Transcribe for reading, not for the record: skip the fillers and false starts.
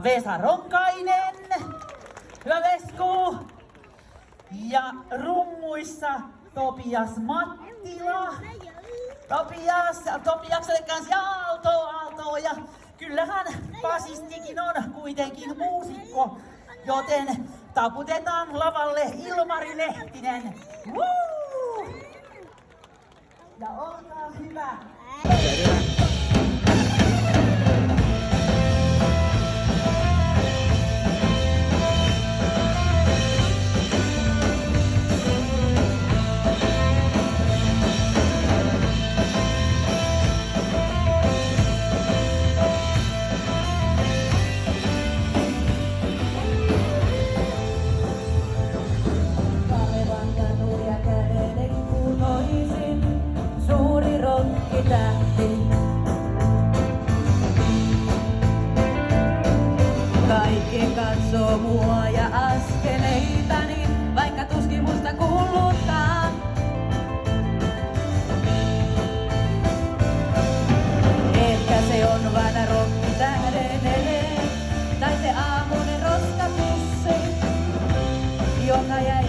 Vesa Ronkainen, hyvä Vesku. Ja rummuissa Topias Mattila. Topiakselle kanssa ja Aalto. Ja kyllähän basistikin on kuitenkin muusikko, joten taputetaan lavalle Ilmari Lehtinen. Woo! Ja olkaa hyvä. Kaikki katsoo mua ja askeleitani, vaikka tuskin musta kuuluttaa. Ehkä se on vain rokkitähden ele, tai se aamunen roskapussi, joka jäi